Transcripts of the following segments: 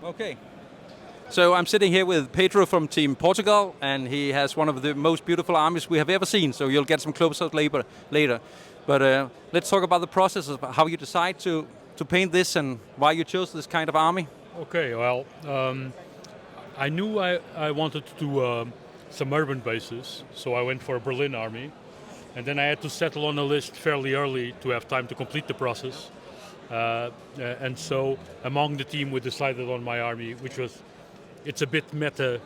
Okay. So I'm sitting here with Pedro from Team Portugal, and he has one of the most beautiful armies we have ever seen. So you'll get some close-up later. But let's talk about the process of how you decide to paint this and why you chose this kind of army. Okay, well, I knew I wanted to do some urban bases, so I went for a Berlin army. And then I had to settle on a list fairly early to have time to complete the process. And so among the team we decided on my army, which was, it's a bit meta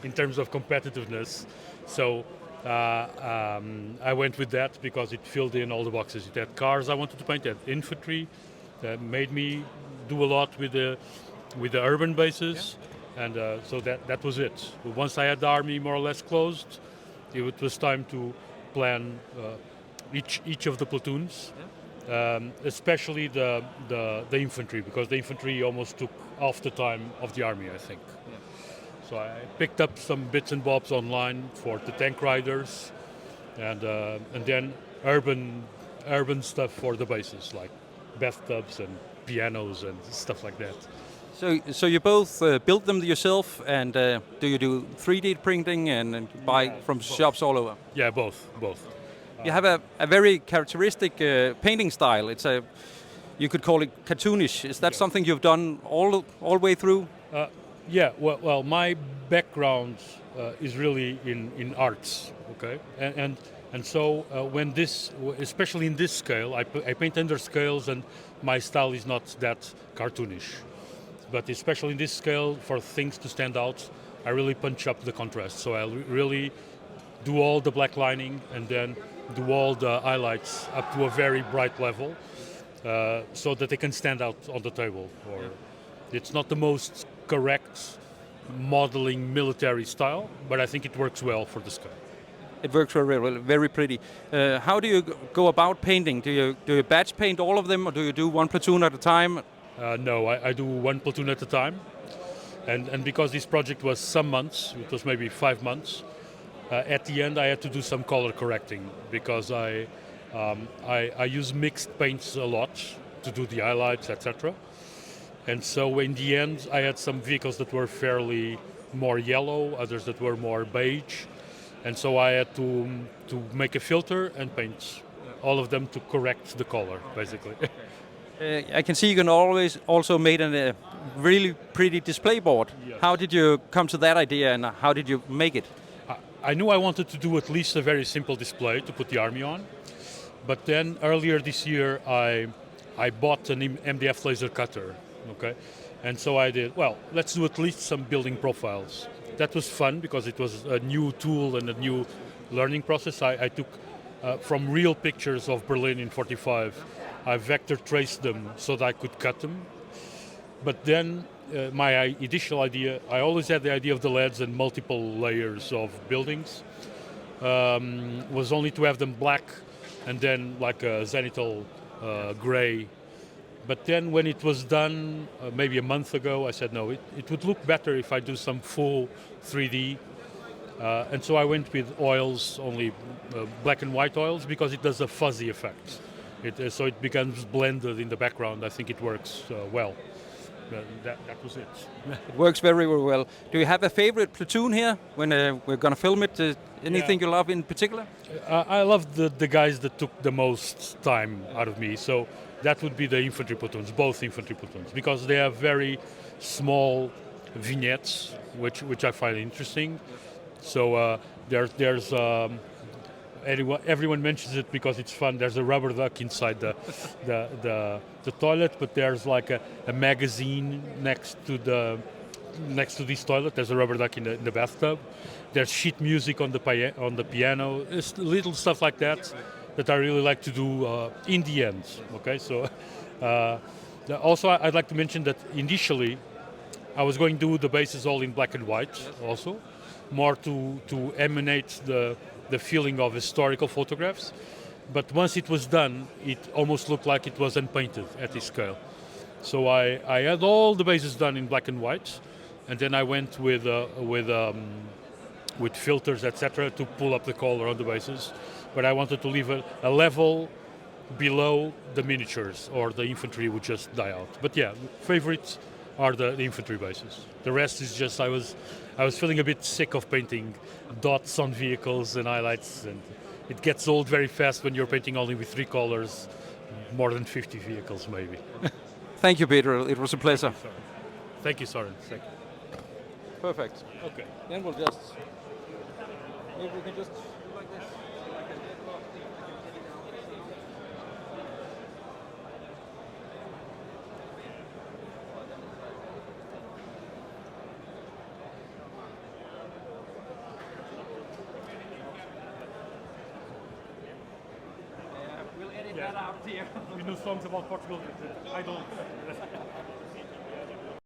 in terms of competitiveness. So I went with that because it filled in all the boxes. It had cars I wanted to paint, it had infantry, that made me do a lot with the urban bases. Yeah. And so that was it. Once I had the army more or less closed, it was time to plan each of the platoons. Yeah. Especially the infantry, because the infantry almost took half the time of the army, I think. Yeah. So I picked up some bits and bobs online for the tank riders, and then urban stuff for the bases, like bathtubs and pianos and stuff like that. So you both build them yourself, and do you do 3D printing and buy from both. Shops all over? Yeah, both. You have a very characteristic painting style. You could call it cartoonish. Is that something you've done all the way through? Yeah. Well, my background is really in arts. Okay, and so when this, especially in this scale, I paint under scales, and my style is not that cartoonish. But especially in this scale, for things to stand out, I really punch up the contrast. So I really do all the black lining and then do all the highlights up to a very bright level, so that they can stand out on the table. Or it's not the most correct modeling military style, but I think it works well for the scale. It works very well, very pretty. How do you go about painting? Do you batch paint all of them, or do you do one platoon at a time? No, I do one platoon at a time, and because this project was some months, it was maybe 5 months. At the end, I had to do some color correcting because I use mixed paints a lot to do the highlights, etc. And so in the end, I had some vehicles that were fairly more yellow, others that were more beige, and so I had to make a filter and paint all of them to correct the color, basically. I can see you can always also made a really pretty display board. Yes. How did you come to that idea, and how did you make it? I knew I wanted to do at least a very simple display to put the army on, but then earlier this year I bought an MDF laser cutter, okay, and so I did, well, let's do at least some building profiles. That was fun because it was a new tool and a new learning process. I took from real pictures of Berlin in '45, I vector traced them so that I could cut them, but then my initial idea, I always had the idea of the LEDs and multiple layers of buildings, was only to have them black and then like a zenithal gray. But then when it was done, maybe a month ago, I said, no, it would look better if I do some full 3D. And so I went with oils, only black and white oils, because it does a fuzzy effect. So it becomes blended in the background. I think it works well. That was it. It works very, very well. Do you have a favorite platoon here when we're going to film it? Anything you love in particular? I love the guys that took the most time out of me. So that would be the infantry platoons, both infantry platoons, because they have very small vignettes, which I find interesting. So there's everyone mentions it because it's fun. There's a rubber duck inside the toilet, but there's like a magazine next to this toilet. There's a rubber duck in the bathtub. There's sheet music on the piano. It's little stuff like that I really like to do in the end. Okay, so also I'd like to mention that initially I was going to do the bases all in black and white, also more to emanate the feeling of historical photographs, but once it was done, it almost looked like it was unpainted at this scale. So I had all the bases done in black and white, and then I went with filters, etc., to pull up the color on the bases. But I wanted to leave a level below the miniatures, or the infantry would just die out. But yeah, favorite are the infantry bases. The rest is just I was feeling a bit sick of painting dots on vehicles and highlights, and it gets old very fast when you're painting only with 3 colors, more than 50 vehicles maybe. Thank you, Pedro. It was a pleasure. Thank you, Soren. Thank you. Perfect. Okay. Then we'll just, maybe we can just do like this. We'll edit that out here. You know songs about Portugal, I don't.